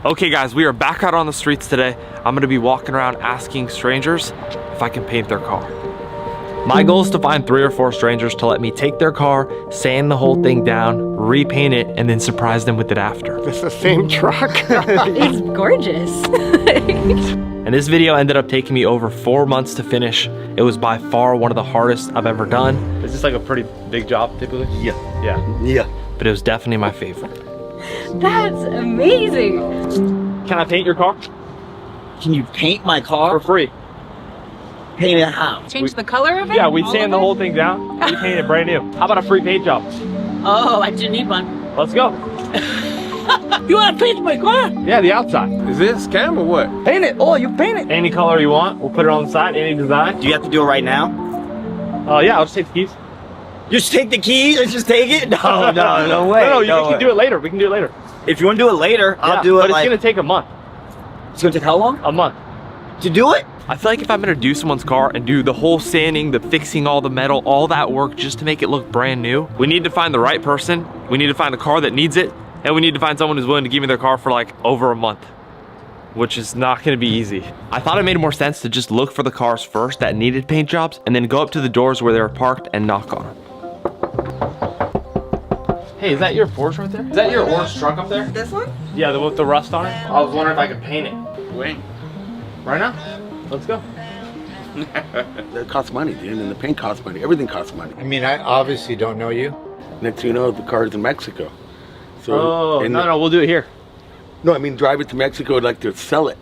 Okay guys, we are back out on the streets today. I'm gonna be walking around asking strangers if I can paint their car. My goal is to find 3 or 4 strangers to let me take their car, sand the whole thing down, repaint it, and then surprise them with it after. It's the same truck. It's gorgeous. And this video ended up taking me over 4 months to finish. It was by far one of the hardest I've ever done. Is this like a pretty big job typically? Yeah. But it was definitely my favorite. That's amazing. Can I paint your car? Can you paint my car? For free. Paint it how? Change the color of it? Yeah, we'd sand the whole thing down, repaint it brand new. How about a free paint job? Oh, I didn't need one. Let's go. You want to paint my car? Yeah, the outside. Is this scam or what? Paint it. Oh, you paint it. Any color you want, we'll put it on the side, any design. Do you have to do it right now? Yeah, I'll just take the keys. Just take the keys and just take it? No, no way. No, you can do it later. We can do it later. If you want to do it later, I'll do it. But like, it's gonna take a month. It's gonna take how long? A month. To do it? I feel like if I'm gonna do someone's car and do the whole sanding, the fixing all the metal, all that work just to make it look brand new, we need to find the right person. We need to find the car that needs it. And we need to find someone who's willing to give me their car for like over a month, which is not gonna be easy. I thought it made more sense to just look for the cars first that needed paint jobs and then go up to the doors where they were parked and knock on them. Hey, is that your Porsche right there? Is that your orange truck up there? This one? Yeah, the one with the rust on it. I was wondering if I could paint it. When? Right now? Let's go. It costs money, dude, and the paint costs money. Everything costs money. I mean, I obviously don't know you. Next thing you know, the car's in Mexico. So, Oh, and no, we'll do it here. No, I mean, drive it to Mexico like to sell it.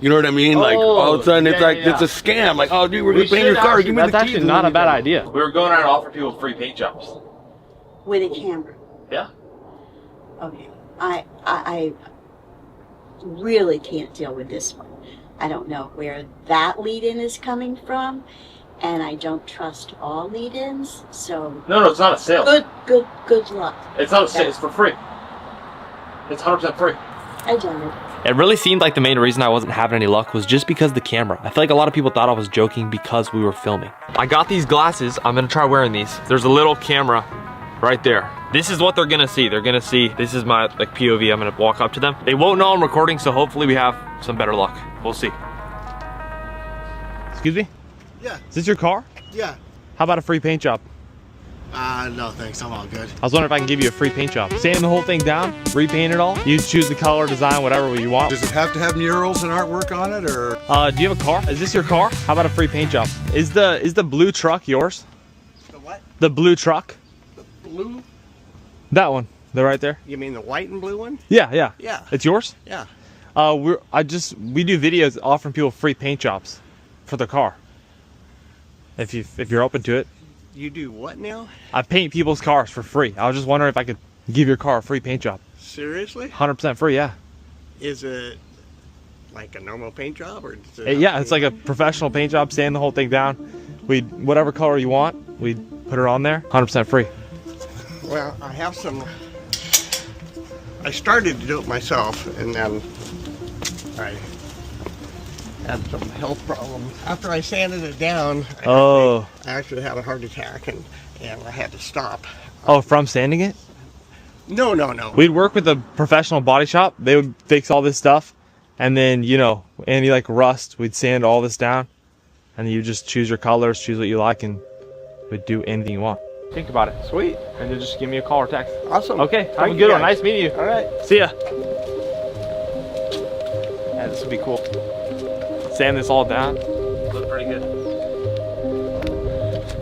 You know what I mean? Like, all of a sudden, it's yeah, like, yeah. it's a scam. Like, oh, dude, we're gonna paint your car. Give me the keys. That's actually not a bad idea. We were going around and offering people free paint jobs. With a camera. Yeah. Okay. I really can't deal with this one. I don't know where that lead-in is coming from, and I don't trust all lead-ins, so No, it's not a sale. good luck. It's not a sale, it's for free. It's 100% free. I doubt it. It really seemed like the main reason I wasn't having any luck was just because of the camera. I feel like a lot of people thought I was joking because we were filming. I got these glasses, I'm gonna try wearing these. There's a little camera right there. This is what they're gonna see. They're gonna see, this is my like POV, I'm gonna walk up to them. They won't know I'm recording, so hopefully we have some better luck. We'll see. Excuse me? Yeah. Is this your car? Yeah. How about a free paint job? No thanks, I'm all good. I was wondering if I can give you a free paint job. Sand the whole thing down, repaint it all. You choose the color, design, whatever you want. Does it have to have murals and artwork on it, or? Do you have a car? Is this your car? How about a free paint job? Is the blue truck yours? The what? The blue truck? Blue? That one. They're right there. You mean the white and blue one? Yeah. Yeah. It's yours? Yeah. We do videos offering people free paint jobs for their car. If you're open to it. You do what now? I paint people's cars for free. I was just wondering if I could give your car a free paint job. Seriously? 100% free, yeah. Is it like a normal paint job, or? Is it Yeah, it's like a professional paint job, sand the whole thing down. Whatever color you want, we put it on there, 100% free. Well, I have some. I started to do it myself, and then I had some health problems. After I sanded it down, I actually had a heart attack, and I had to stop. Oh, from sanding it? No. We'd work with a professional body shop. They would fix all this stuff, and then, you know, any like rust, we'd sand all this down, and you just choose your colors, choose what you like, and we'd do anything you want. Think about it. Sweet. And then just give me a call or text. Awesome. Okay, have Thank a you good one. guys. Nice meeting you. All right. See ya. Yeah, this would be cool. Sand this all down. Look pretty good.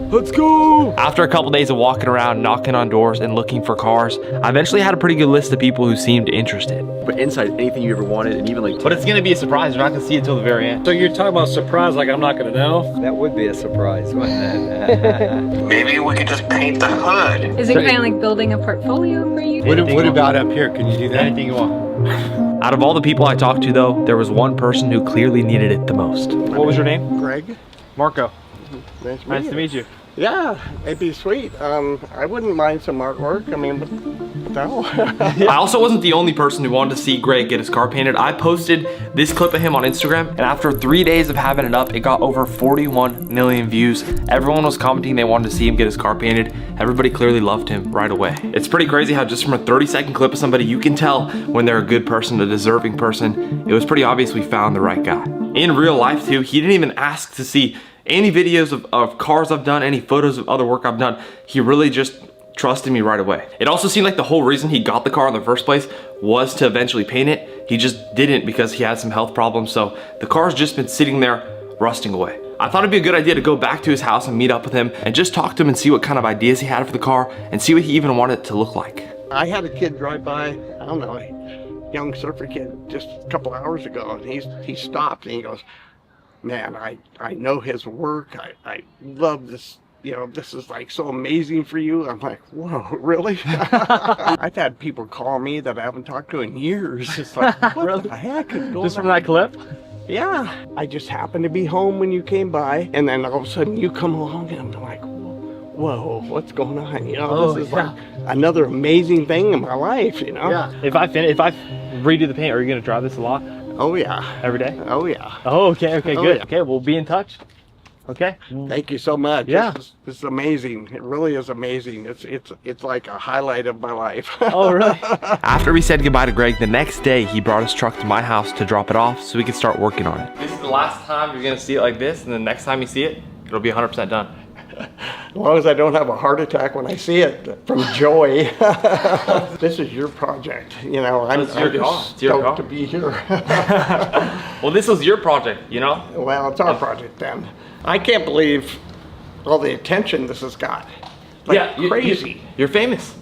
Let's go! After a couple days of walking around, knocking on doors, and looking for cars, I eventually had a pretty good list of people who seemed interested. But inside, anything you ever wanted, and even like... But it's gonna be a surprise. You're not gonna see it till the very end. So you're talking about surprise like I'm not gonna know? That would be a surprise, wouldn't it? Maybe we could just paint the hood. Is it kind of like building a portfolio for you? What about up here? Can you do that? Anything you want. Out of all the people I talked to, though, there was one person who clearly needed it the most. What was your name? Greg. Marco. Nice to meet you. Yeah, it'd be sweet. I wouldn't mind some artwork. I mean, can't tell. I also wasn't the only person who wanted to see Greg get his car painted. I posted this clip of him on Instagram, and after 3 days of having it up, it got over 41 million views. Everyone was commenting they wanted to see him get his car painted. Everybody clearly loved him right away. It's pretty crazy how just from a 30-second clip of somebody, you can tell when they're a good person, a deserving person. It was pretty obvious we found the right guy. In real life too, he didn't even ask to see any videos of cars I've done, any photos of other work I've done. He really just trusted me right away. It also seemed like the whole reason he got the car in the first place was to eventually paint it. He just didn't because he had some health problems, so the car's just been sitting there rusting away. I thought it'd be a good idea to go back to his house and meet up with him and just talk to him and see what kind of ideas he had for the car and see what he even wanted it to look like. I had a kid drive by, I don't know, a young surfer kid just a couple hours ago, and he stopped and he goes, man, I know his work. I love this. You know, this is like so amazing for you. I'm like, whoa, really? I've had people call me that I haven't talked to in years. It's like, what the heck is going Just from on? that clip? Yeah. I just happened to be home when you came by, and then all of a sudden you come along, and I'm like, whoa, what's going on? You know, this is like another amazing thing in my life, you know? Yeah. If I redo the paint, are you gonna drive this a lot? Oh yeah. Every day? Oh yeah. Oh, okay, good. Yeah. Okay, we'll be in touch. Okay. Thank you so much. Yeah. This is amazing. It really is amazing. It's like a highlight of my life. Oh, really? After we said goodbye to Greg, the next day he brought his truck to my house to drop it off so we could start working on it. This is the last time you're gonna see it like this, and the next time you see it, it'll be 100% done. As long as I don't have a heart attack when I see it from joy. This is your project. You know, I'm just stoked to be here. Well, this was your project, you know? Well, it's our project then. I can't believe all the attention this has got. Like, yeah, crazy. You're famous.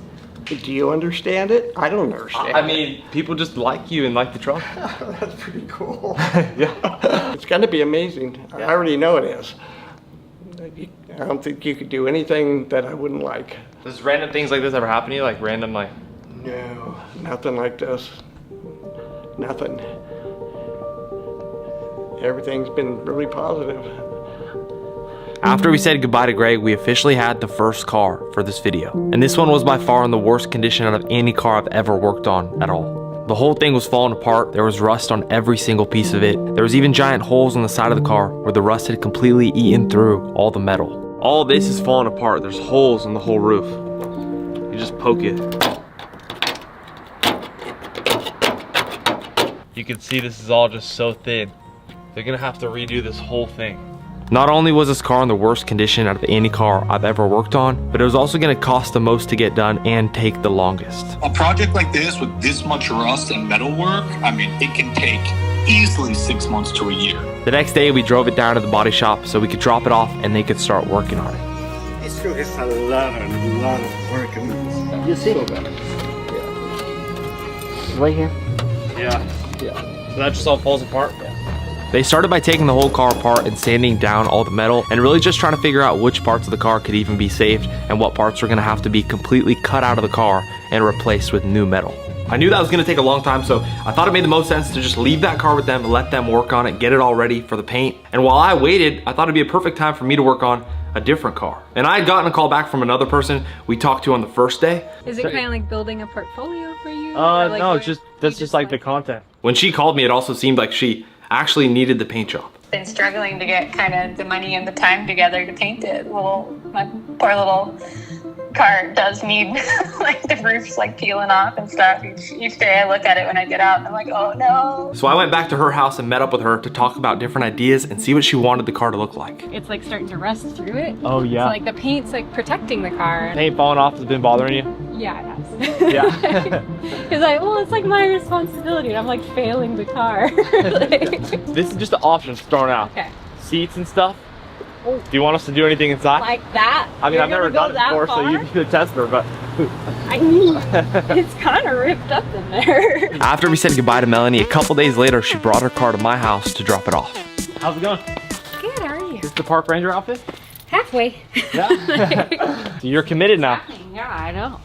Do you understand it? I don't understand. I mean, people just like you and like the truck. That's pretty cool. Yeah. It's gonna be amazing. I already know it is. I don't think you could do anything that I wouldn't like. Does random things like this ever happen to you? Like random, like? No, nothing like this. Nothing. Everything's been really positive. After we said goodbye to Greg, we officially had the first car for this video. And this one was by far in the worst condition out of any car I've ever worked on at all. The whole thing was falling apart. There was rust on every single piece of it. There was even giant holes on the side of the car where the rust had completely eaten through all the metal. All this is falling apart. There's holes in the whole roof. You just poke it. You can see this is all just so thin. They're gonna have to redo this whole thing. Not only was this car in the worst condition out of any car I've ever worked on, but it was also gonna cost the most to get done and take the longest. A project like this with this much rust and metal work, I mean, it can take easily 6 months to a year. The next day we drove it down to the body shop so we could drop it off and they could start working on it. It's a lot of work. You see? Right here? Yeah. So that just all falls apart? Yeah. They started by taking the whole car apart and sanding down all the metal and really just trying to figure out which parts of the car could even be saved and what parts were gonna have to be completely cut out of the car and replaced with new metal. I knew that was gonna take a long time, so I thought it made the most sense to just leave that car with them and let them work on it, get it all ready for the paint. And while I waited, I thought it'd be a perfect time for me to work on a different car. And I had gotten a call back from another person we talked to on the first day. Is it kind of like building a portfolio for you? Or like No, where that's you just like the content. When she called me, it also seemed like she actually needed the paint job. Been struggling to get kind of the money and the time together to paint it. My poor little car does need like the roof's like peeling off and stuff. Each day I look at it when I get out and I'm like, oh no. So I went back to her house and met up with her to talk about different ideas and see what she wanted the car to look like. It's like starting to rust through it. Oh yeah. So like the paint's like protecting the car. Paint falling off has been bothering you? Yeah, it has. Yeah. Because it's like my responsibility. I'm like failing the car. This is just the options thrown out. Okay. Seats and stuff. Do you want us to do anything inside? Like that? I mean, You're I've never gonna done it before, far? so you be the tester, but. I mean, it's kind of ripped up in there. After we said goodbye to Melanie, a couple days later, she brought her car to my house to drop it off. How's it going? Good, how are you? Is the park ranger outfit? Halfway. Yeah. So you're committed now. Yeah, I know.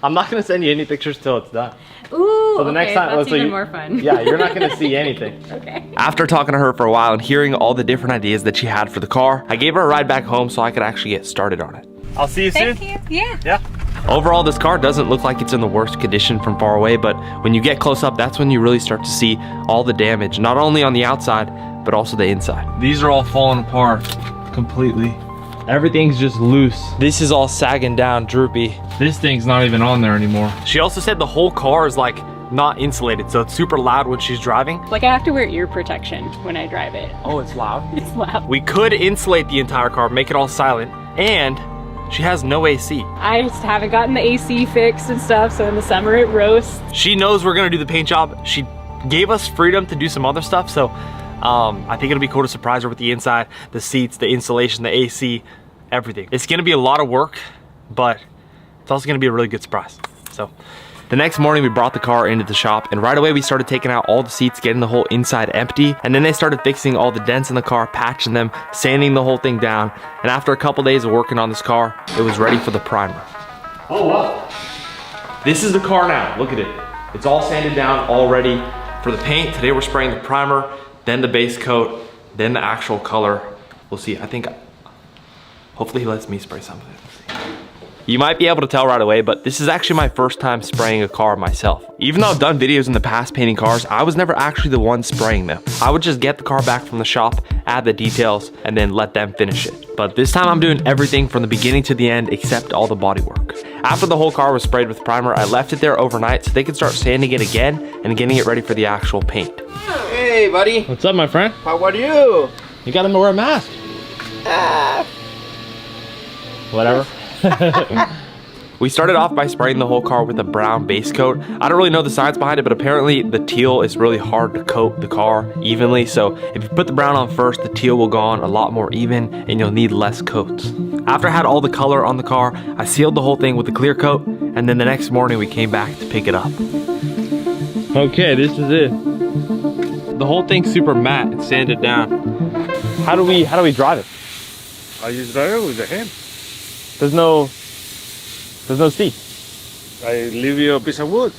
I'm not gonna send you any pictures till it's done. Ooh, So the next time, that's so even you- more fun. Yeah, you're not gonna see anything. Okay. After talking to her for a while and hearing all the different ideas that she had for the car, I gave her a ride back home so I could actually get started on it. I'll see you soon. Thank you. Yeah. Yeah. Overall, this car doesn't look like it's in the worst condition from far away, but when you get close up, that's when you really start to see all the damage, not only on the outside, but also the inside. These are all falling apart completely. Everything's just loose. This is all sagging down, droopy. This thing's not even on there anymore. She also said the whole car is like not insulated, so it's super loud when she's driving. Like I have to wear ear protection when I drive it. Oh, it's loud? It's loud. We could insulate the entire car, make it all silent, and she has no AC. I just haven't gotten the AC fixed and stuff, so in the summer it roasts. She knows we're gonna do the paint job. She gave us freedom to do some other stuff, so I think it'll be cool to surprise her with the inside, the seats, the insulation, the AC, everything. It's gonna be a lot of work, but it's also gonna be a really good surprise. So the next morning we brought the car into the shop, and right away we started taking out all the seats, getting the whole inside empty, and then they started fixing all the dents in the car, patching them, sanding the whole thing down, and after a couple days of working on this car, it was ready for the primer. Oh wow. This is the car now, look at it. It's all sanded down, all ready for the paint. Today we're spraying the primer, then the base coat, then the actual color. We'll see, I think, hopefully he lets me spray some of it. You might be able to tell right away, but this is actually my first time spraying a car myself. Even though I've done videos in the past painting cars, I was never actually the one spraying them. I would just get the car back from the shop, add the details, and then let them finish it. But this time I'm doing everything from the beginning to the end except all the bodywork. After the whole car was sprayed with primer, I left it there overnight so they could start sanding it again and getting it ready for the actual paint. Hey, buddy. What's up, my friend? How are you? You got him to wear a mask. Whatever. We started off by spraying the whole car with a brown base coat. I don't really know the science behind it, but apparently the teal is really hard to coat the car evenly. So if you put the brown on first, the teal will go on a lot more even and you'll need less coats. After I had all the color on the car, I sealed the whole thing with a clear coat, and then the next morning we came back to pick it up. Okay, this is it. The whole thing's super matte, it's sanded down. How do we drive it? I just drive it with the hand. There's no seat. I leave you a piece of wood.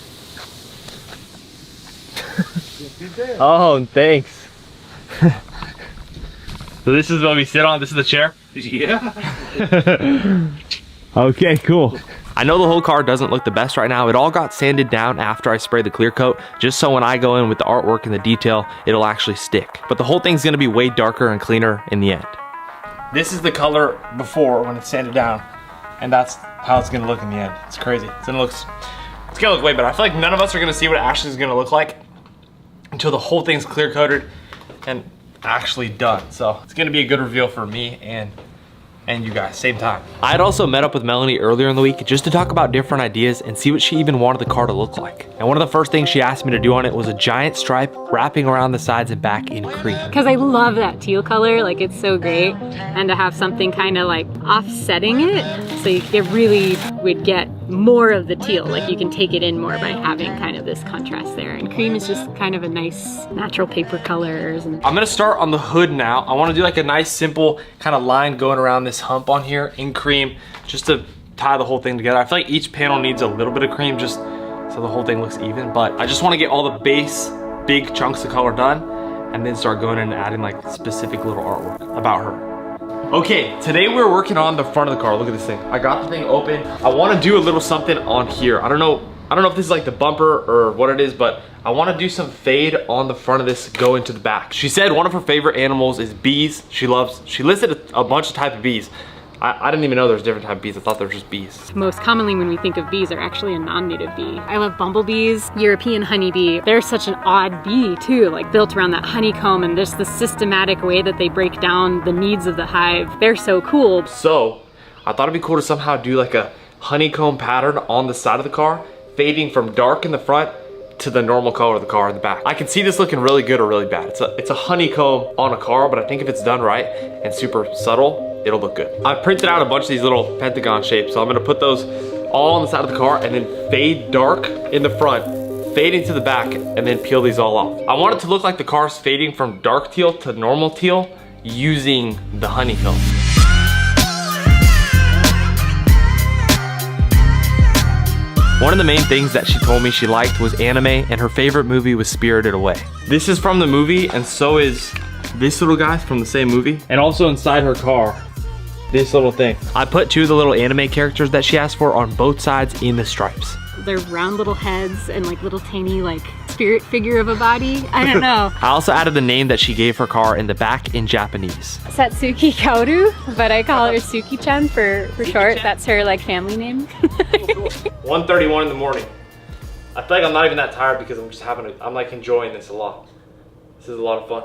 Oh, thanks. So this is what we sit on, this is the chair? Yeah. Okay, cool. I know the whole car doesn't look the best right now. It all got sanded down after I sprayed the clear coat, just so when I go in with the artwork and the detail, it'll actually stick. But the whole thing's gonna be way darker and cleaner in the end. This is the color before when it's sanded down, and that's how it's gonna look in the end. It's crazy. It's gonna look way better. I feel like none of us are gonna see what it actually is gonna look like until the whole thing's clear coated and actually done. So it's gonna be a good reveal for me and you guys, same time. I had also met up with Melanie earlier in the week just to talk about different ideas and see what she even wanted the car to look like. And one of the first things she asked me to do on it was a giant stripe wrapping around the sides and back in cream. Because I love that teal color, like it's so great. And to have something kind of like offsetting it, so it really would get more of the teal, like you can take it in more by having kind of this contrast there. And cream is just kind of a nice natural paper colors. And I'm gonna start on the hood now. I wanna do like a nice simple kind of line going around this hump on here in cream, just to tie the whole thing together. I feel like each panel needs a little bit of cream just so the whole thing looks even, but I just wanna get all the base, big chunks of color done and then start going in and adding like specific little artwork about her. Okay, today we're working on the front of the car. Look at this thing. I got the thing open. I wanna do a little something on here. I don't know if this is like the bumper or what it is, but I wanna do some fade on the front of this, go into the back. She said one of her favorite animals is bees. She listed a bunch of type of bees. I didn't even know there's different type of bees. I thought there were just bees. Most commonly when we think of bees are actually a non-native bee. I love bumblebees, European honeybee. They're such an odd bee too, like built around that honeycomb and just the systematic way that they break down the needs of the hive. They're so cool. So I thought it'd be cool to somehow do like a honeycomb pattern on the side of the car, fading from dark in the front to the normal color of the car in the back. I can see this looking really good or really bad. It's a honeycomb on a car, but I think if it's done right and super subtle, it'll look good. I printed out a bunch of these little pentagon shapes, so I'm gonna put those all on the side of the car and then fade dark in the front, fade into the back, and then peel these all off. I want it to look like the car's fading from dark teal to normal teal using the honeycomb. One of the main things that she told me she liked was anime, and her favorite movie was Spirited Away. This is from the movie, and so is this little guy from the same movie. And also inside her car, this little thing. I put 2 of the little anime characters that she asked for on both sides in the stripes. They're round little heads and like little tiny like spirit figure of a body. I don't know. I also added the name that she gave her car in the back in Japanese. Satsuki Kaoru, but I call her Suki-chan for short. That's her like family name. 1:31 in the morning. I feel like I'm not even that tired because I'm just I'm like enjoying this a lot. This is a lot of fun.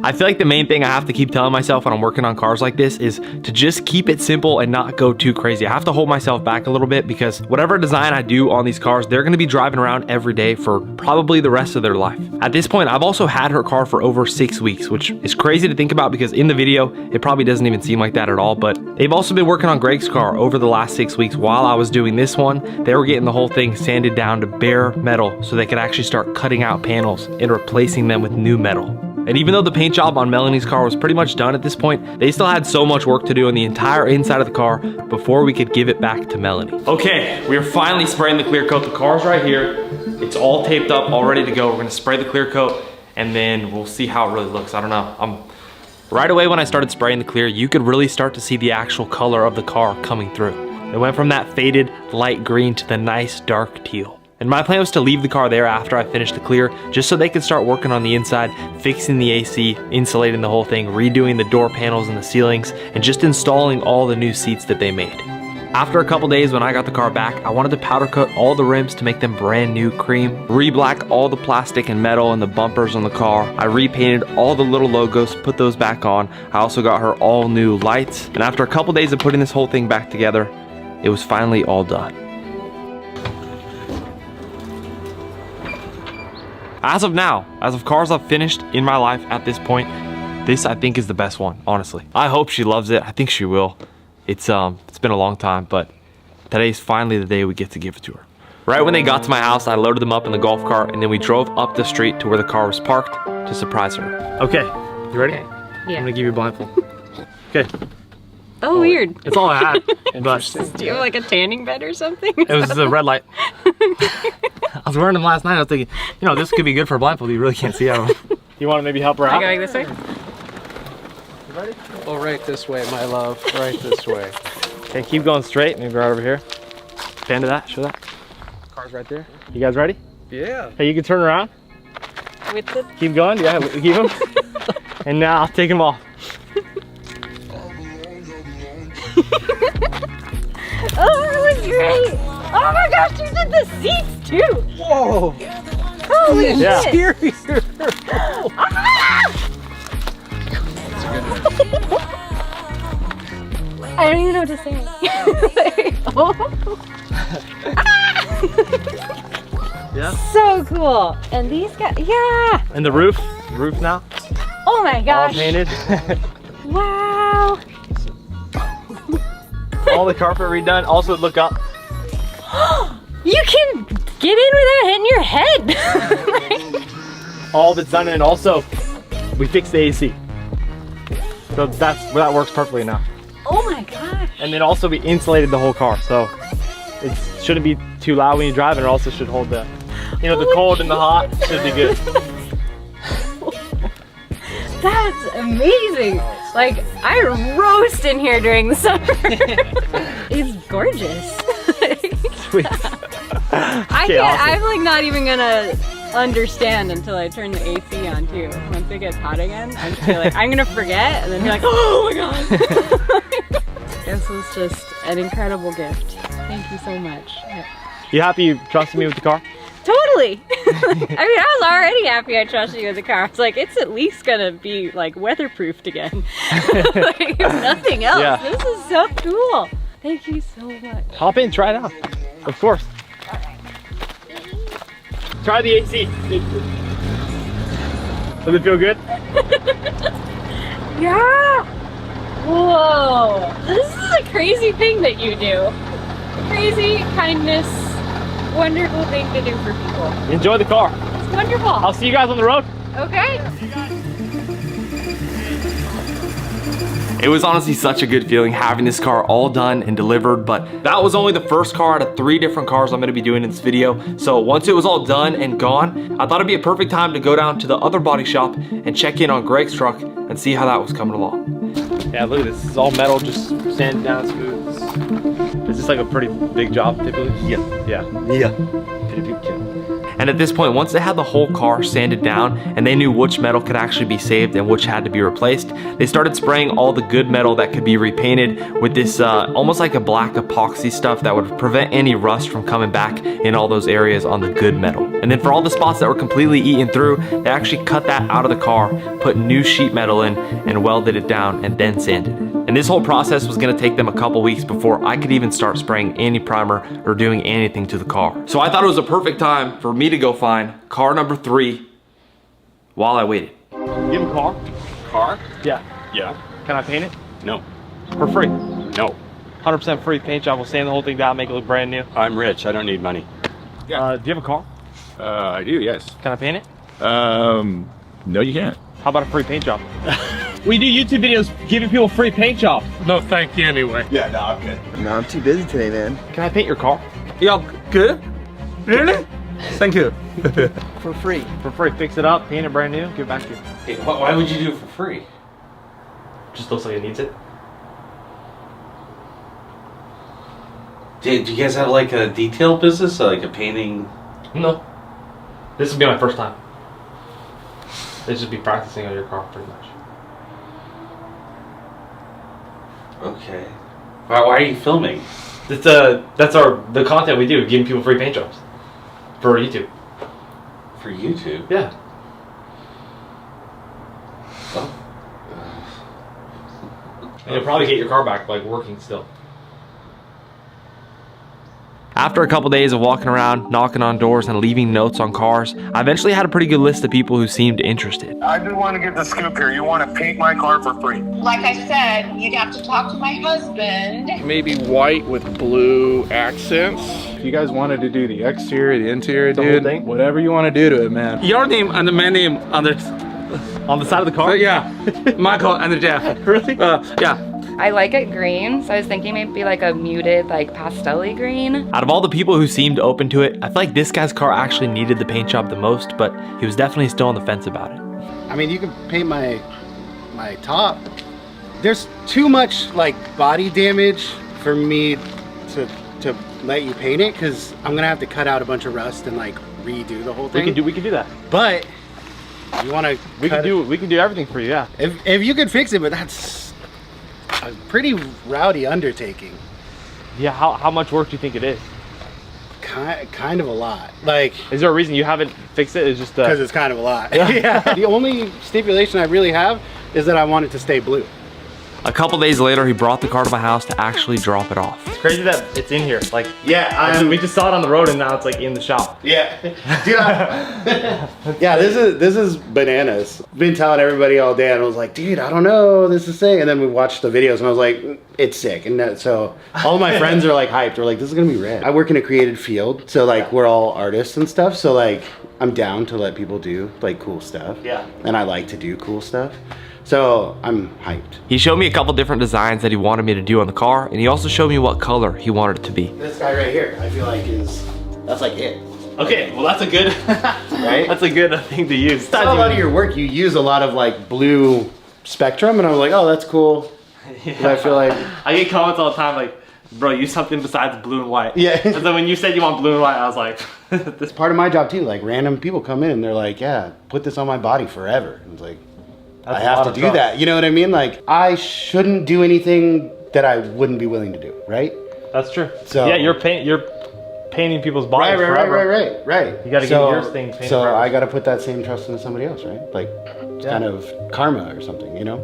I feel like the main thing I have to keep telling myself when I'm working on cars like this is to just keep it simple and not go too crazy. I have to hold myself back a little bit because whatever design I do on these cars, they're gonna be driving around every day for probably the rest of their life. At this point, I've also had her car for over 6 weeks, which is crazy to think about because in the video, it probably doesn't even seem like that at all, but they've also been working on Greg's car over the last 6 weeks while I was doing this one. They were getting the whole thing sanded down to bare metal so they could actually start cutting out panels and replacing them with new metal. And even though the paint job on Melanie's car was pretty much done at this point, they still had so much work to do on the entire inside of the car before we could give it back to Melanie. Okay, we are finally spraying the clear coat. The car's right here. It's all taped up, all ready to go. We're gonna spray the clear coat and then we'll see how it really looks. I don't know. Right away when I started spraying the clear, you could really start to see the actual color of the car coming through. It went from that faded light green to the nice dark teal. And my plan was to leave the car there after I finished the clear, just so they could start working on the inside, fixing the AC, insulating the whole thing, redoing the door panels and the ceilings, and just installing all the new seats that they made. After a couple days when I got the car back, I wanted to powder coat all the rims to make them brand new cream, re-black all the plastic and metal and the bumpers on the car. I repainted all the little logos, put those back on. I also got her all new lights. And after a couple days of putting this whole thing back together, it was finally all done. As of now, as of cars I've finished in my life at this point, this I think is the best one, honestly. I hope she loves it. I think she will. It's been a long time, but today's finally the day we get to give it to her. Right when they got to my house, I loaded them up in the golf cart and then we drove up the street to where the car was parked to surprise her. Okay, you ready? Okay. I'm Yeah. gonna give you a blindfold. Okay. Oh, weird. It's all I had, but Do you have like a tanning bed or something? it was the red light. I was wearing them last night. I was thinking, you know, this could be good for a blindfold. You really can't see out of them. You want to maybe help her Am out? I going this way? You ready? Oh, right this way, my love. Right this way. Okay, keep going straight. Maybe right over here. Pan to that. Show that. Car's right there. You guys ready? Yeah. Hey, you can turn around. With the... Keep going. Yeah, keep them. And now I'll take them off. Oh, that was great! Oh my gosh, you did the seats too! Whoa. Holy Yeah. shit! I don't even know what to say. Yeah. So cool! And these guys, yeah! And the roof now. Oh my All gosh! painted. Wow! All the carpet redone. Also, look up. You can get in without hitting your head! All of it's done, and also we fixed the AC. So that works perfectly now. Oh my gosh! And then also we insulated the whole car, so it shouldn't be too loud when you drive, and it also should hold the, you know, the cold and the hot should be good. That's amazing! Like, I roast in here during the summer. It's gorgeous. Sweet. I'm like not even gonna understand until I turn the AC on too. Once it gets hot again, I'm just like, I'm gonna forget and then be like, oh my god. This was just an incredible gift. Thank you so much. You happy you trusted me with the car? Totally. I mean, I was already happy I trusted you with the car. It's like, it's at least gonna be like weatherproofed again. Like, if nothing else. Yeah. This is so cool. Thank you so much. Hop in, try it out. Of course. Try the AC. Does it feel good? Yeah. Whoa. This is a crazy thing that you do. Crazy kindness. Wonderful thing to do for people. Enjoy the car. It's wonderful. I'll see you guys on the road. Okay. It was honestly such a good feeling having this car all done and delivered, but that was only the first car out of 3 different cars I'm gonna be doing in this video. So once it was all done and gone, I thought it'd be a perfect time to go down to the other body shop and check in on Greg's truck and see how that was coming along. Yeah, look at this. It's all metal, just sanded down smooth. Is this like a pretty big job typically? Yeah. Yeah. Yeah. And at this point, once they had the whole car sanded down and they knew which metal could actually be saved and which had to be replaced, they started spraying all the good metal that could be repainted with this almost like a black epoxy stuff that would prevent any rust from coming back in all those areas on the good metal. And then for all the spots that were completely eaten through, they actually cut that out of the car, put new sheet metal in, and welded it down and then sanded it. And this whole process was gonna take them a couple weeks before I could even start spraying any primer or doing anything to the car. So I thought it was a perfect time for me to go find car number 3 while I waited. Give him a car. Car? Yeah. Yeah. Can I paint it? No. For free. No. 100% free paint job. We'll sand the whole thing down, make it look brand new. I'm rich. I don't need money. Do you have a car? I do, yes. Can I paint it? No, you can't. How about a free paint job? We do YouTube videos giving people free paint jobs. No, thank you anyway. Yeah, no, I'm good. No, I'm too busy today, man. Can I paint your car? Y'all good? Really? Thank you. For free. For free. Fix it up, paint it brand new, give it back to you. Hey, why would you do it for free? Just looks like it needs it. Do you guys have like a detail business, like a painting? No. This would be my first time. This would be practicing on your car pretty much. Okay. Why are you filming? That's the content we do, giving people free paint jobs. For YouTube. For YouTube? Yeah. Oh. And you'll probably get your car back like working still. After a couple days of walking around, knocking on doors, and leaving notes on cars, I eventually had a pretty good list of people who seemed interested. I do want to get the scoop here. You want to paint my car for free? Like I said, you'd have to talk to my husband. Maybe white with blue accents. If you guys wanted to do the exterior, the interior, dude, whatever you want to do to it, man. Your name and my name on the side of the car? Yeah, Michael and Jeff. Really? Yeah. I like it green, so I was thinking maybe like a muted, like pastel-y green. Out of all the people who seemed open to it, I feel like this guy's car actually needed the paint job the most, but he was definitely still on the fence about it. I mean, you can paint my top. There's too much like body damage for me to let you paint it, because I'm gonna have to cut out a bunch of rust and like redo the whole thing. We can do that. But you want to? We can do everything for you. Yeah. If you could fix it, but that's a pretty rowdy undertaking. Yeah, how much work do you think it is? Kind of a lot. Like, is there a reason you haven't fixed it? It's just because it's kind of a lot. Yeah. The only stipulation I really have is that I want it to stay blue. A couple days later, he brought the car to my house to actually drop it off. It's crazy that it's in here. Like, yeah, we just saw it on the road and now it's like in the shop. Yeah, dude. Yeah, this is bananas. Been telling everybody all day, and I was like, dude, I don't know, this is sick. And then we watched the videos, and I was like, it's sick. And so all my friends are like hyped. They're like, this is gonna be rad. I work in a creative field, so like we're all artists and stuff. So like I'm down to let people do like cool stuff. Yeah. And I like to do cool stuff. So I'm hyped. He showed me a couple different designs that he wanted me to do on the car, and he also showed me what color he wanted it to be. This guy right here, I feel like that's like it. Okay, well that's a good, right? That's a good thing to use. A lot of your work, you use a lot of like blue spectrum, and I was like, oh, that's cool. Yeah. I feel like I get comments all the time like, bro, use something besides blue and white. Yeah. And then when you said you want blue and white, I was like, this part of my job too. Like random people come in and they're like, yeah, put this on my body forever. And it's like, I have to do that. You know what I mean? Like, I shouldn't do anything that I wouldn't be willing to do, right? That's true. So yeah, you're painting people's bodies forever. Right. You got to get yours thing painted So forever. I got to put that same trust into somebody else, right? Like, it's kind of karma or something, you know?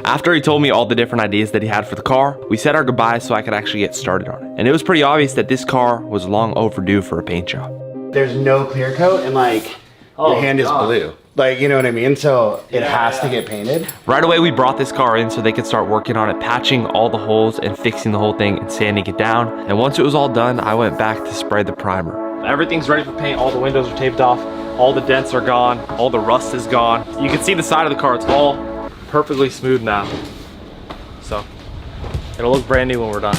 After he told me all the different ideas that he had for the car, we said our goodbyes so I could actually get started on it. And it was pretty obvious that this car was long overdue for a paint job. There's no clear coat, and like, your hand is blue. Like, you know what I mean? So it has to get painted. Right away, we brought this car in so they could start working on it, patching all the holes and fixing the whole thing and sanding it down. And once it was all done, I went back to spray the primer. Everything's ready for paint. All the windows are taped off. All the dents are gone. All the rust is gone. You can see the side of the car. It's all perfectly smooth now. So it'll look brand new when we're done.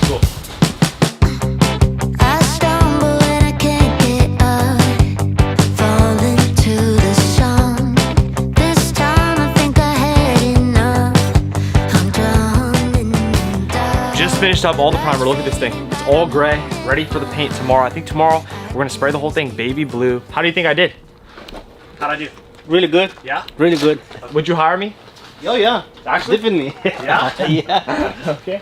Cool. finished up all the primer. Look at this thing. It's all gray, ready for the paint tomorrow. I think tomorrow we're gonna spray the whole thing baby blue. How do you think I did? How'd I do? Really good. Yeah? Really good. Would you hire me? Oh yeah. Actually? Definitely. Yeah? Yeah. Okay.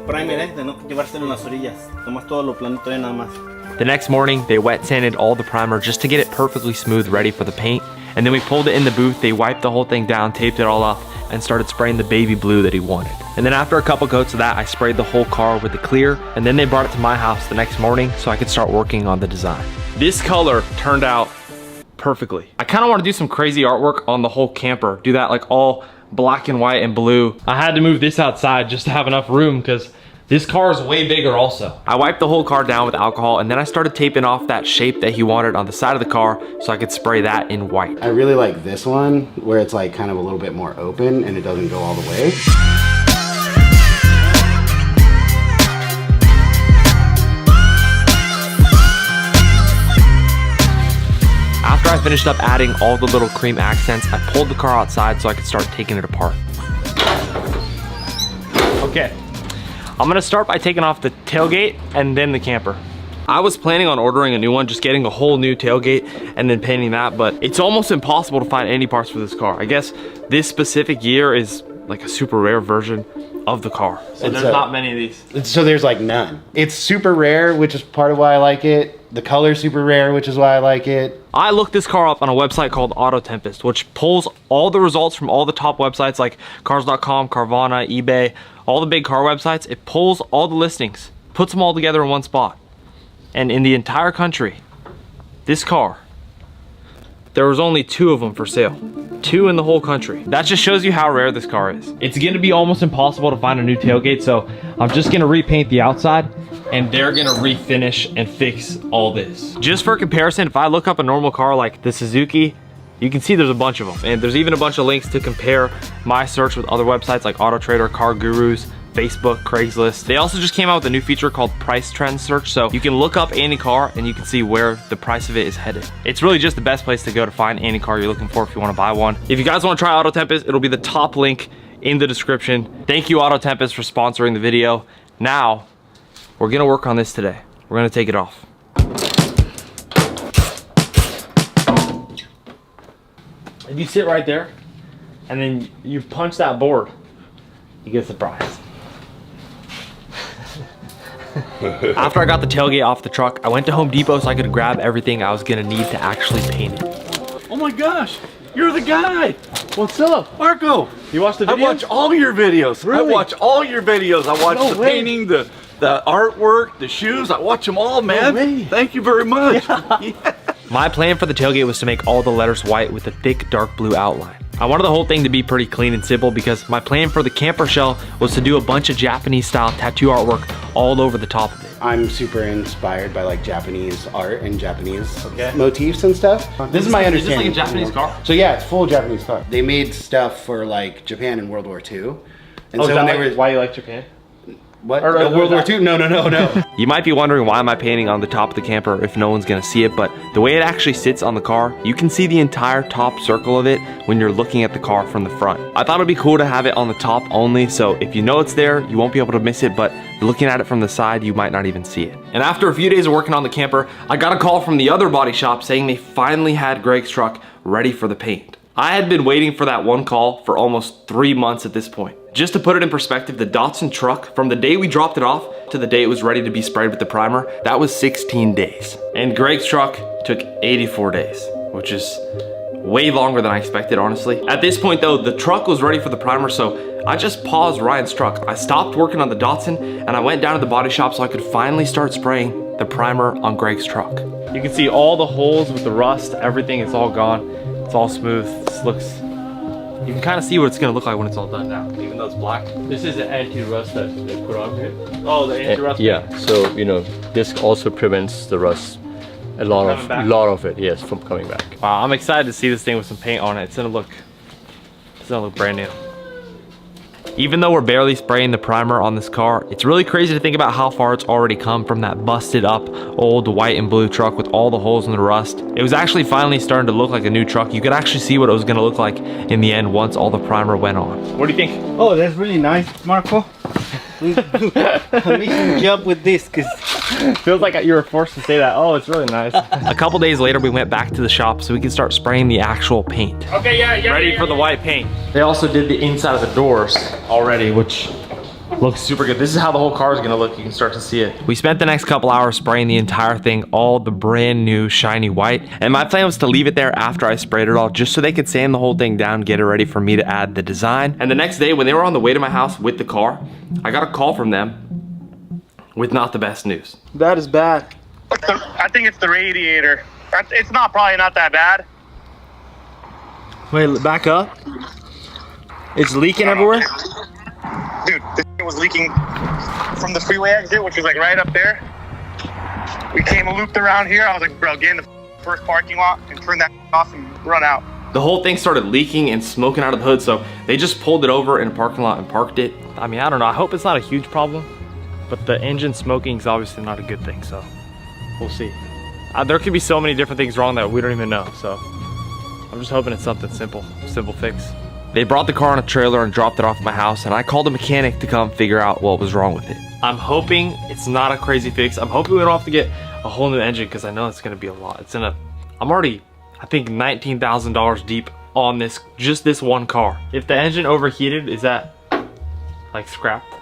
Primer de no llevárselo en las orillas. Tomas todo lo planito nada más. The next morning, they wet sanded all the primer just to get it perfectly smooth, ready for the paint. And then we pulled it in the booth, they wiped the whole thing down, taped it all up, and started spraying the baby blue that he wanted. And then after a couple coats of that, I sprayed the whole car with the clear, and then they brought it to my house the next morning so I could start working on the design. This color turned out perfectly. I kind of want to do some crazy artwork on the whole camper, do that like all black and white and blue. I had to move this outside just to have enough room because this car is way bigger also. I wiped the whole car down with alcohol and then I started taping off that shape that he wanted on the side of the car so I could spray that in white. I really like this one where it's like kind of a little bit more open and it doesn't go all the way. After I finished up adding all the little cream accents, I pulled the car outside so I could start taking it apart. Okay. I'm gonna start by taking off the tailgate and then the camper. I was planning on ordering a new one, just getting a whole new tailgate and then painting that, but it's almost impossible to find any parts for this car. I guess this specific year is like a super rare version of the car. So there's not many of these. So there's like none. It's super rare, which is part of why I like it. The color's super rare, which is why I like it. I looked this car up on a website called Auto Tempest, which pulls all the results from all the top websites like Cars.com, Carvana, eBay, all the big car websites. It pulls all the listings, puts them all together in one spot. And in the entire country, this car, there was only 2 of them for sale. 2 in the whole country. That just shows you how rare this car is. It's gonna be almost impossible to find a new tailgate, so I'm just gonna repaint the outside and they're gonna refinish and fix all this. Just for comparison, if I look up a normal car like the Suzuki, you can see there's a bunch of them. And there's even a bunch of links to compare my search with other websites like Auto Trader, Car Gurus, Facebook, Craigslist. They also just came out with a new feature called Price Trend Search, so you can look up any car and you can see where the price of it is headed. It's really just the best place to go to find any car you're looking for if you want to buy one. If you guys want to try Auto Tempest, it'll be the top link in the description. Thank you, Auto Tempest, for sponsoring the video. Now, we're gonna work on this today. We're gonna take it off. If you sit right there and then you punch that board, you get a surprise. After I got the tailgate off the truck, I went to Home Depot so I could grab everything I was gonna need to actually paint it. Oh my gosh, you're the guy. What's up? Marco. You watched the videos? I watch all your videos. Really? I watch all your videos. I watch the painting, the artwork, the shoes. I watch them all, man. Thank you very much. Yeah. My plan for the tailgate was to make all the letters white with a thick dark blue outline. I wanted the whole thing to be pretty clean and simple because my plan for the camper shell was to do a bunch of Japanese style tattoo artwork all over the top of it. I'm super inspired by like Japanese art and Japanese motifs and stuff. This is my understanding. Is this like a Japanese car? So yeah, it's full Japanese car. They made stuff for like Japan in World War II. And so when they were, why you like Japan? What? World War II? No. You might be wondering why am I painting on the top of the camper if no one's gonna see it, but the way it actually sits on the car, you can see the entire top circle of it when you're looking at the car from the front. I thought it'd be cool to have it on the top only, so if you know it's there, you won't be able to miss it, but looking at it from the side, you might not even see it. And after a few days of working on the camper, I got a call from the other body shop saying they finally had Greg's truck ready for the paint. I had been waiting for that one call for almost 3 months at this point. Just to put it in perspective, the Datsun truck, from the day we dropped it off to the day it was ready to be sprayed with the primer, that was 16 days. And Greg's truck took 84 days, which is way longer than I expected, honestly. At this point though, the truck was ready for the primer, so I just paused Ryan's truck. I stopped working on the Datsun and I went down to the body shop so I could finally start spraying the primer on Greg's truck. You can see all the holes with the rust, everything, it's all gone. It's all smooth. This looks, you can kind of see what it's gonna look like when it's all done now, even though it's black. This is an anti-rust that they put on here. Oh, the anti-rust? Yeah, so you know, this also prevents the rust, a lot of it, yes, from coming back. Wow, I'm excited to see this thing with some paint on it. It's gonna look brand new. Even though we're barely spraying the primer on this car, it's really crazy to think about how far it's already come from that busted up old white and blue truck with all the holes in the rust. It was actually finally starting to look like a new truck. You could actually see what it was gonna look like in the end once all the primer went on. What do you think? Oh, that's really nice, Marco. We can jump with this because feels like you were forced to say that. Oh, it's really nice. A couple days later, we went back to the shop so we could start spraying the actual paint. Okay, yeah. Ready for the white paint. They also did the inside of the doors already, which looks super good. This is how the whole car is gonna look. You can start to see it. We spent the next couple hours spraying the entire thing, all the brand new shiny white. And my plan was to leave it there after I sprayed it all, just so they could sand the whole thing down, get it ready for me to add the design. And the next day, when they were on the way to my house with the car, I got a call from them with not the best news. That is bad. I think it's the radiator. It's probably not that bad. Wait, back up. It's leaking everywhere? Dude, this thing was leaking from the freeway exit, which was like right up there. We came looped around here. I was like, bro, get in the first parking lot and turn that off and run out. The whole thing started leaking and smoking out of the hood, so they just pulled it over in a parking lot and parked it. I mean, I don't know. I hope it's not a huge problem, but the engine smoking is obviously not a good thing, so we'll see. There could be so many different things wrong that we don't even know, so I'm just hoping it's something simple fix. They brought the car on a trailer and dropped it off at my house, and I called a mechanic to come figure out what was wrong with it. I'm hoping it's not a crazy fix. I'm hoping we don't have to get a whole new engine, because I know it's gonna be a lot. I'm already, I think, $19,000 deep on just this one car. If the engine overheated, is that like scrapped?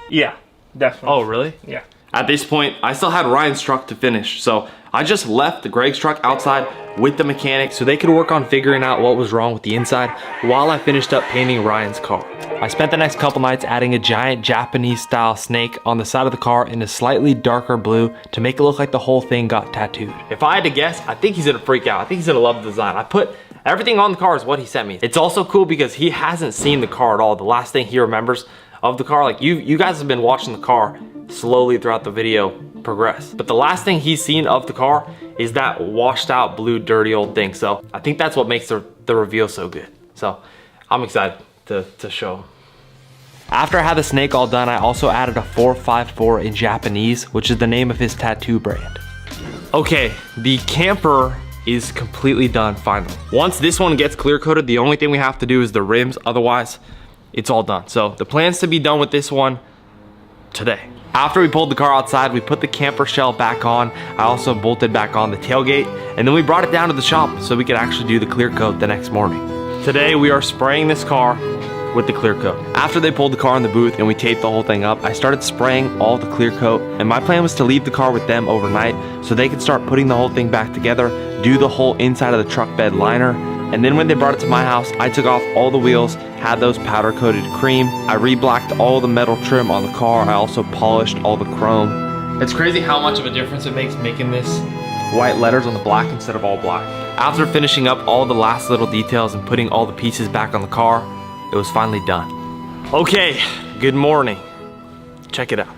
Yeah, definitely. Oh, really? Yeah. At this point, I still had Ryan's truck to finish, so I just left Greg's truck outside with the mechanic so they could work on figuring out what was wrong with the inside while I finished up painting Ryan's car. I spent the next couple nights adding a giant Japanese style snake on the side of the car in a slightly darker blue to make it look like the whole thing got tattooed. If I had to guess, I think he's gonna freak out. I think he's gonna love the design. I put everything on the car is what he sent me. It's also cool because he hasn't seen the car at all. The last thing he remembers of the car, like you guys have been watching the car slowly throughout the video progress, but the last thing he's seen of the car is that washed out blue dirty old thing. So I think that's what makes the reveal so good. So I'm excited to show him. After I had the snake all done, I also added a 454 in Japanese, which is the name of his tattoo brand. Okay, the camper is completely done finally. Once this one gets clear coated, the only thing we have to do is the rims, otherwise it's all done. So the plan's to be done with this one today. After we pulled the car outside, we put the camper shell back on. I also bolted back on the tailgate, and then we brought it down to the shop so we could actually do the clear coat the next morning. Today we are spraying this car with the clear coat. After they pulled the car in the booth and we taped the whole thing up, I started spraying all the clear coat, and my plan was to leave the car with them overnight so they could start putting the whole thing back together, do the whole inside of the truck bed liner, and then when they brought it to my house, I took off all the wheels, had those powder coated cream, I re-blacked all the metal trim on the car, I also polished all the chrome. It's crazy how much of a difference it makes making this white letters on the black instead of all black. After finishing up all the last little details and putting all the pieces back on the car, it was finally done. Okay, good morning. Check it out.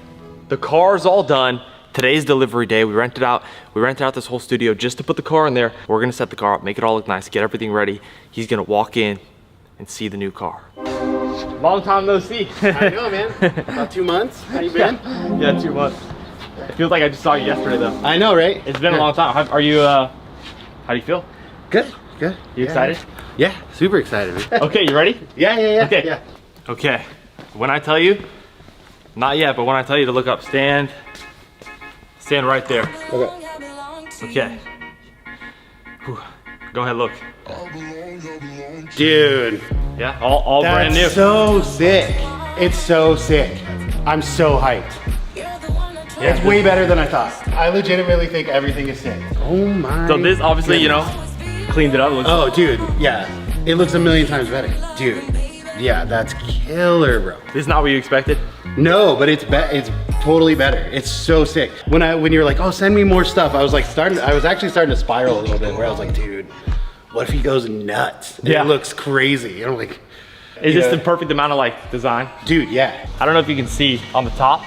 The car's all done. Today's delivery day. We rented out this whole studio just to put the car in there. We're gonna set the car up, make it all look nice, get everything ready. He's gonna walk in and see the new car. Long time no see. I know, man. About 2 months. How you been? Yeah, 2 months. It feels like I just saw you yesterday though. I know, right? It's been a long time. How do you feel? Good, good. You excited? Yeah, super excited, man. Okay, you ready? Yeah. Okay. Yeah. Okay. When I tell you, not yet, but when I tell you to look up, stand right there. Okay. Okay. Whew. Go ahead, look. Dude. Yeah, all brand new. That's so sick. It's so sick. I'm so hyped. Yeah, it's way better than I thought. I legitimately think everything is sick. Oh my. So this obviously, you know, cleaned it up. Oh, dude, yeah. It looks a million times better. Dude, yeah, that's killer, bro. This is not what you expected? No, but it's totally better. It's so sick. When you're like, oh, send me more stuff, I was actually starting to spiral a little bit where I was like, dude, what if he goes nuts? Yeah. It looks crazy. You know, like. Is this the perfect amount of like design? Dude, yeah. I don't know if you can see on the top.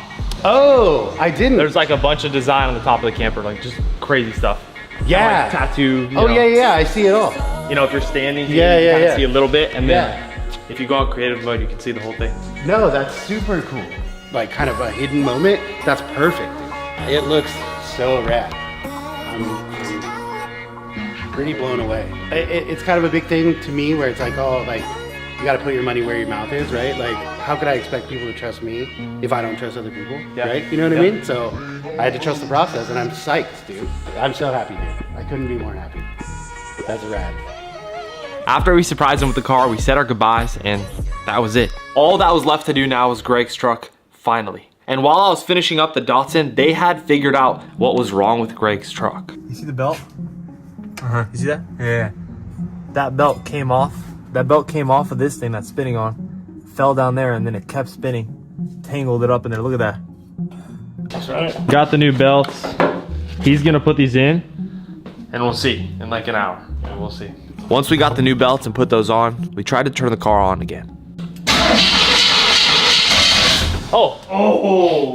Oh, I didn't. There's like a bunch of design on the top of the camper, like just crazy stuff. Yeah. Like tattoo. Oh, yeah, I see it all. You know, if you're standing here, yeah, you can yeah. see a little bit, and then if you go on creative mode, you can see the whole thing. No, that's super cool. Like kind of a hidden moment. That's perfect. It looks so rad. I'm pretty blown away. It's kind of a big thing to me where it's like, oh, like you got to put your money where your mouth is, right? Like, how could I expect people to trust me if I don't trust other people, right? You know what I mean? So I had to trust the process, and I'm psyched, dude. I'm so happy, dude. I couldn't be more happy. That's rad. After we surprised him with the car, we said our goodbyes, and that was it. All that was left to do now was Greg's truck, finally. And while I was finishing up the Datsun, they had figured out what was wrong with Greg's truck. You see the belt? You see that? Yeah. That belt came off. That belt came off of this thing that's spinning on, fell down there, and then it kept spinning, tangled it up in there. Look at that. That's right. Got the new belts. He's gonna put these in, and we'll see in like an hour. And we'll see. Once we got the new belts and put those on, we tried to turn the car on again. Oh,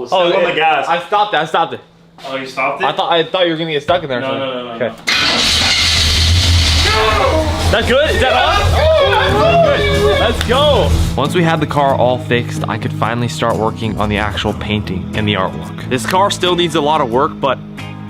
step on the gas. I stopped it. Oh, you stopped it? I thought you were gonna get stuck in there. No. Okay. That's good? Is that on? Good. Let's go. Once we had the car all fixed, I could finally start working on the actual painting and the artwork. This car still needs a lot of work, but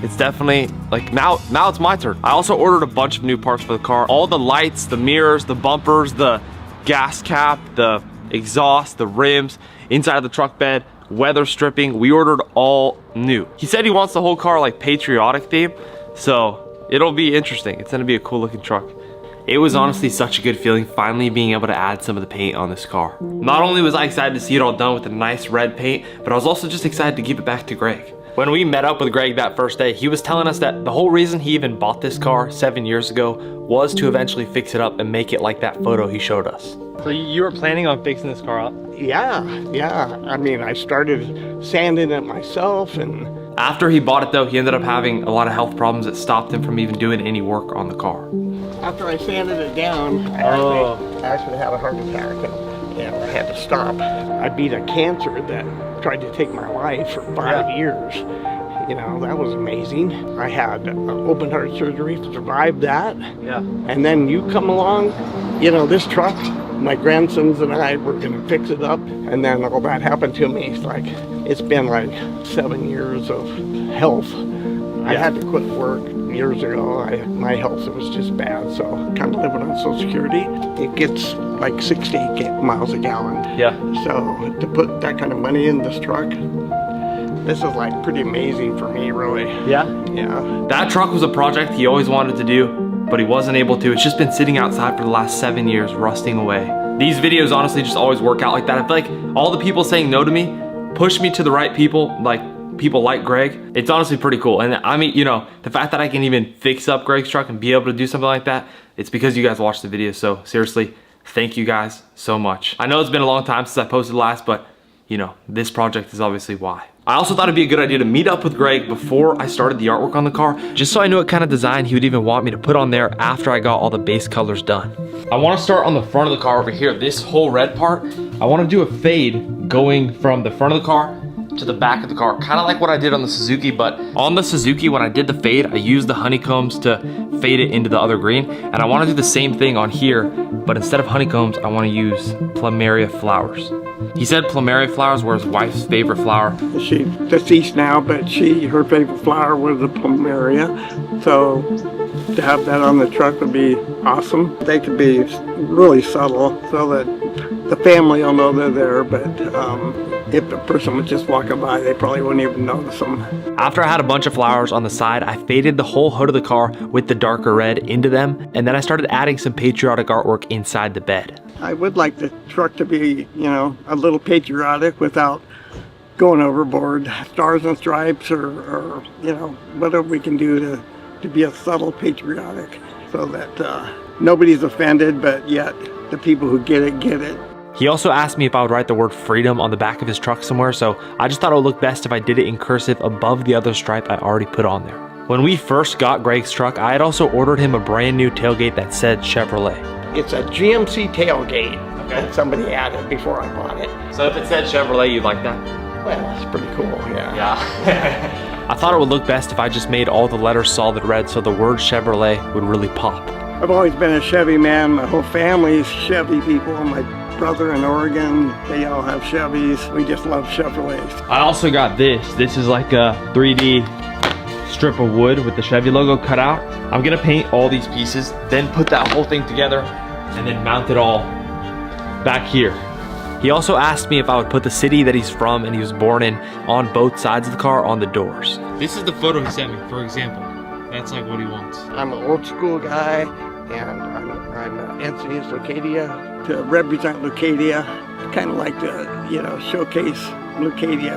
it's definitely, like, now it's my turn. I also ordered a bunch of new parts for the car. All the lights, the mirrors, the bumpers, the gas cap, the exhaust, the rims, inside of the truck bed, weather stripping, we ordered all new. He said he wants the whole car like patriotic theme, so it'll be interesting. It's gonna be a cool looking truck. It was honestly such a good feeling finally being able to add some of the paint on this car. Not only was I excited to see it all done with a nice red paint, but I was also just excited to give it back to Greg. When we met up with Greg that first day, he was telling us that the whole reason he even bought this car 7 years ago was to eventually fix it up and make it like that photo he showed us. So you were planning on fixing this car up? Yeah. I mean, I started sanding it myself, and after he bought it though, he ended up having a lot of health problems that stopped him from even doing any work on the car. after I sanded it down, I actually had a heart attack, and I had to stop. I beat a cancer that tried to take my life for 5 years. You know, that was amazing. I had open heart surgery, survived that. Yeah. And then you come along, you know, this truck, my grandsons and I were gonna fix it up, and then all that happened to me. It's been like 7 years of health. I had to quit work years ago. My health was just bad, so kind of living on Social Security. It gets like 60 miles a gallon. Yeah. So to put that kind of money in this truck, this is like pretty amazing for me, really. Yeah? Yeah. That truck was a project he always wanted to do, but he wasn't able to. It's just been sitting outside for the last 7 years, rusting away. These videos honestly just always work out like that. I feel like all the people saying no to me push me to the right people, like people like Greg. It's honestly pretty cool. And I mean, you know, the fact that I can even fix up Greg's truck and be able to do something like that, it's because you guys watched the video. So seriously, thank you guys so much. I know it's been a long time since I posted last, but you know, this project is obviously why. I also thought it'd be a good idea to meet up with Greg before I started the artwork on the car, just so I knew what kind of design he would even want me to put on there after I got all the base colors done. I want to start on the front of the car over here, this whole red part. I want to do a fade going from the front of the car to the back of the car, kind of like what I did on the Suzuki, but on the Suzuki, when I did the fade, I used the honeycombs to fade it into the other green, and I want to do the same thing on here, but instead of honeycombs, I want to use plumeria flowers. He said plumeria flowers were his wife's favorite flower. She's deceased now, but her favorite flower was the plumeria. So to have that on the truck would be awesome. They could be really subtle so that the family will know they're there, but if the person was just walking by, they probably wouldn't even notice them. After I had a bunch of flowers on the side, I faded the whole hood of the car with the darker red into them, and then I started adding some patriotic artwork inside the bed. I would like the truck to be, you know, a little patriotic without going overboard. Stars and stripes or you know, whatever we can do to be a subtle patriotic so that nobody's offended, but yet the people who get it, get it. He also asked me if I would write the word freedom on the back of his truck somewhere, so I just thought it would look best if I did it in cursive above the other stripe I already put on there. When we first got Greg's truck, I had also ordered him a brand new tailgate that said Chevrolet. It's a GMC tailgate that somebody added before I bought it. So if it said Chevrolet, you'd like that? Well, it's pretty cool, yeah. Yeah. I thought it would look best if I just made all the letters solid red so the word Chevrolet would really pop. I've always been a Chevy man. My whole family's Chevy people. My brother in Oregon, they all have Chevys. We just love Chevrolets. I also got this. This is like a 3D strip of wood with the Chevy logo cut out. I'm gonna paint all these pieces, then put that whole thing together, and then mount it all back here. He also asked me if I would put the city that he's from and he was born in on both sides of the car on the doors. This is the photo he sent me, for example. That's like what he wants. I'm an old school guy, and I'm Encinitas Leucadia. To represent Leucadia, kind of like to, you know, showcase Leucadia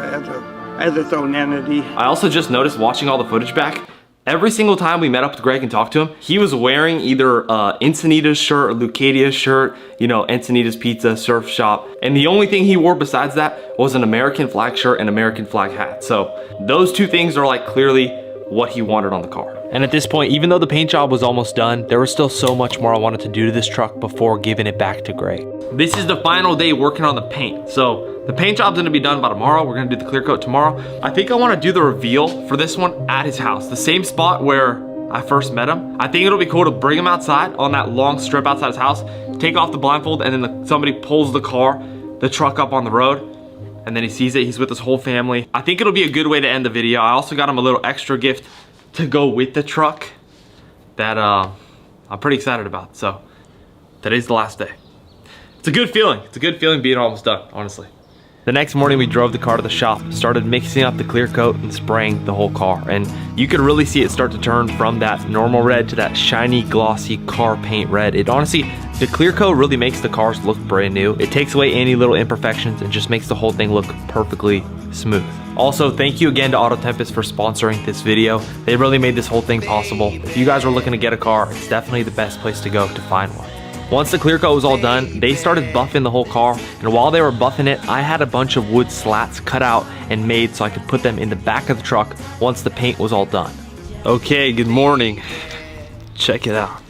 as its own entity. I also just noticed watching all the footage back, every single time we met up with Greg and talked to him, he was wearing either Encinitas shirt or Leucadia shirt, you know, Encinitas Pizza, Surf Shop. And the only thing he wore besides that was an American flag shirt and American flag hat. So those two things are like clearly what he wanted on the car. And at this point, even though the paint job was almost done, there was still so much more I wanted to do to this truck before giving it back to Greg. This is the final day working on the paint. So the paint job's gonna be done by tomorrow. We're gonna do the clear coat tomorrow. I think I wanna do the reveal for this one at his house, the same spot where I first met him. I think it'll be cool to bring him outside on that long strip outside his house, take off the blindfold, and then somebody pulls the truck up on the road, and then he sees it, he's with his whole family. I think it'll be a good way to end the video. I also got him a little extra gift to go with the truck that I'm pretty excited about. So today's the last day. It's a good feeling. It's a good feeling being almost done, honestly. The next morning we drove the car to the shop, started mixing up the clear coat and spraying the whole car. And you could really see it start to turn from that normal red to that shiny, glossy car paint red. It honestly, the clear coat really makes the cars look brand new. It takes away any little imperfections and just makes the whole thing look perfectly smooth. Also, thank you again to Auto Tempest for sponsoring this video. They really made this whole thing possible. If you guys are looking to get a car, it's definitely the best place to go to find one. Once the clear coat was all done, they started buffing the whole car, and while they were buffing it, I had a bunch of wood slats cut out and made so I could put them in the back of the truck once the paint was all done. Okay, good morning. Check it out.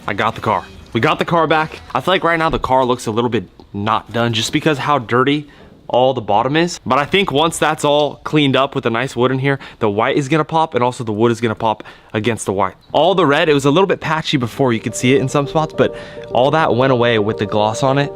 I got the car. We got the car back. I feel like right now the car looks a little bit not done just because how dirty all the bottom is. But I think once that's all cleaned up with a nice wood in here, the white is gonna pop and also the wood is gonna pop against the white. All the red, it was a little bit patchy before, you could see it in some spots, but all that went away with the gloss on it.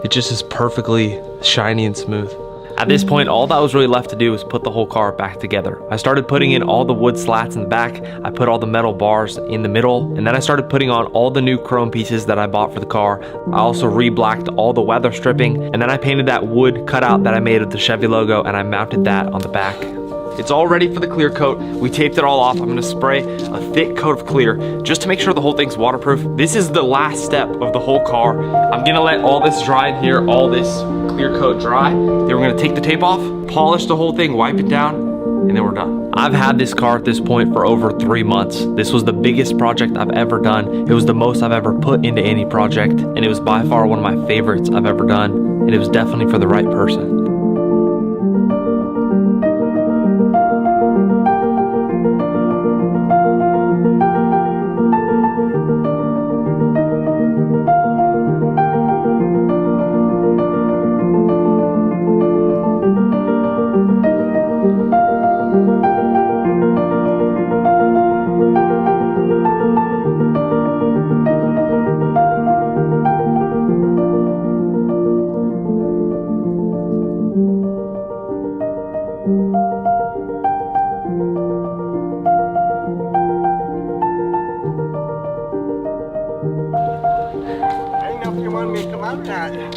It just is perfectly shiny and smooth. At this point, all that was really left to do was put the whole car back together. I started putting in all the wood slats in the back, I put all the metal bars in the middle, and then I started putting on all the new chrome pieces that I bought for the car. I also re-blacked all the weather stripping, and then I painted that wood cutout that I made of the Chevy logo, and I mounted that on the back. It's all ready for the clear coat. We taped it all off. I'm gonna spray a thick coat of clear just to make sure the whole thing's waterproof. This is the last step of the whole car. I'm gonna let all this dry in here, all this clear coat dry. Then we're gonna take the tape off, polish the whole thing, wipe it down, and then we're done. I've had this car at this point for over 3 months. This was the biggest project I've ever done. It was the most I've ever put into any project, and it was by far one of my favorites I've ever done, and it was definitely for the right person.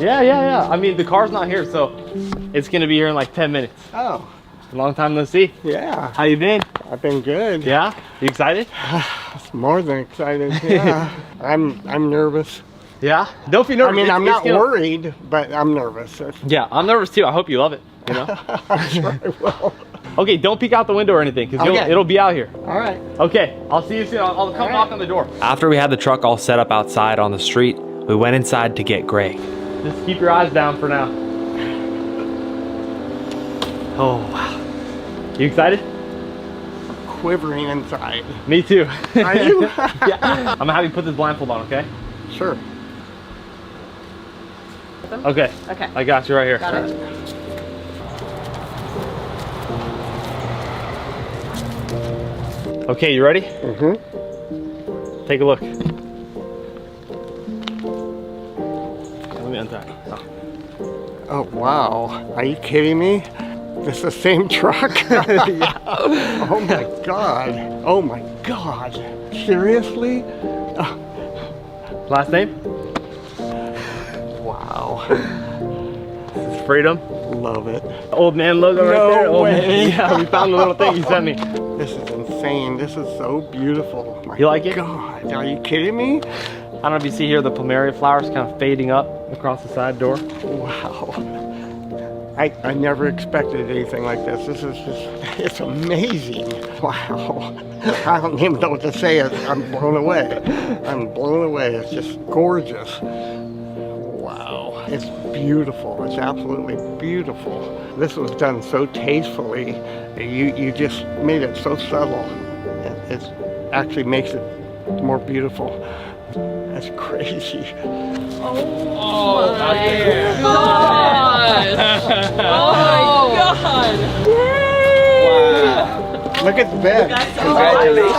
Yeah. I mean, the car's not here, so it's gonna be here in like 10 minutes. Oh. Long time no see. Yeah. How you been? I've been good. Yeah? You excited? More than excited, yeah. I'm nervous. Yeah? Don't be nervous. I mean, I'm not worried, but I'm nervous. Yeah, I'm nervous too. I hope you love it, you know? I'm sure I will. Okay, don't peek out the window or anything, because it'll be out here. All right. Okay, I'll see you soon. I'll come knock on the door. After we had the truck all set up outside on the street, we went inside to get Greg. Just keep your eyes down for now. Oh, wow. You excited? Quivering inside. Me too. Are you? Yeah. I'm gonna have you put this blindfold on, okay? Sure. Okay. Okay. I got you right here. Got it. Okay, you ready? Mm-hmm. Take a look. Let me untie. Oh, wow. Are you kidding me? This is the same truck? Yeah. Oh my God. Oh my God. Seriously? Last name? Wow. This is freedom. Love it. Old man logo right there. No way. Yeah, we found the little thing you sent me. This is insane. This is so beautiful. My You like it? God, are you kidding me? I don't know if you see here the plumeria flowers kind of fading up across the side door. Wow. I never expected anything like this. This is just, it's amazing. Wow. I don't even know what to say. I'm blown away. I'm blown away. It's just gorgeous. Wow. It's beautiful. It's absolutely beautiful. This was done so tastefully. You just made it so subtle. It actually makes it more beautiful. That's crazy. Oh my god! Oh my god! Yay! Wow. Look at the bed. Congratulations.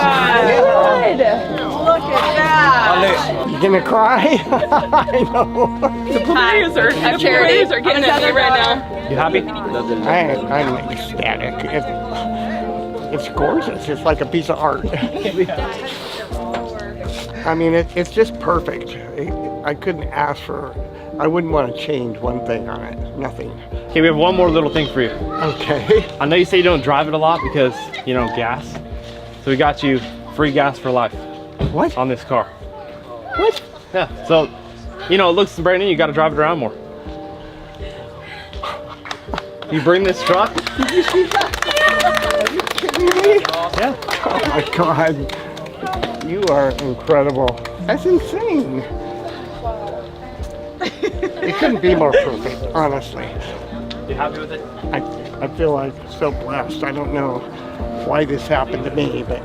Look at that. You gonna cry? I know. The plumerias are getting at me right now. You happy? I'm ecstatic. It's gorgeous. It's like a piece of art. I mean, it's just perfect. I couldn't ask for, I wouldn't want to change one thing on it. Nothing. Okay, we have one more little thing for you. Okay. I know you say you don't drive it a lot because, you know, gas. So we got you free gas for life. What? On this car. What? Yeah, so, you know, it looks brand new, you got to drive it around more. You bring this truck? Did you see that? Are you kidding me? Yeah. Oh my God. You are incredible. That's insane. It couldn't be more perfect, honestly. You happy with it? I feel like so blessed. I don't know why this happened to me, but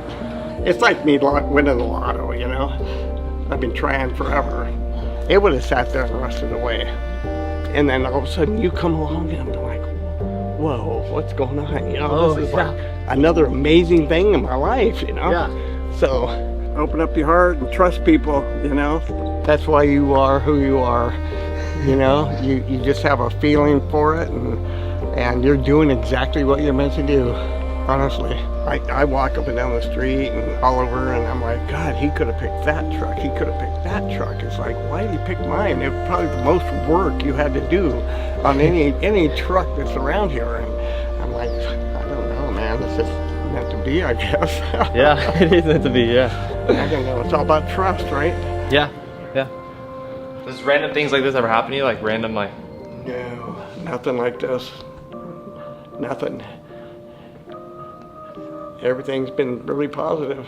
it's like me winning the lotto, you know? I've been trying forever. It would have sat there and rusted away. And then all of a sudden you come along and I'm like, whoa, what's going on? You know, this is like another amazing thing in my life, you know? Yeah. So open up your heart and trust people, you know? That's why you are who you are. You know, you just have a feeling for it and you're doing exactly what you're meant to do, honestly. I walk up and down the street and all over and I'm like, God, he could have picked that truck. He could have picked that truck. It's like, why did he pick mine? It was probably the most work you had to do on any truck that's around here. And I'm like, I don't know, man. It's just meant to be, I guess. Yeah, it is meant to be, yeah. I don't know. It's all about trust, right? Yeah, yeah. Does random things like this ever happen to you? Like random, like? No, nothing like this. Nothing. Everything's been really positive.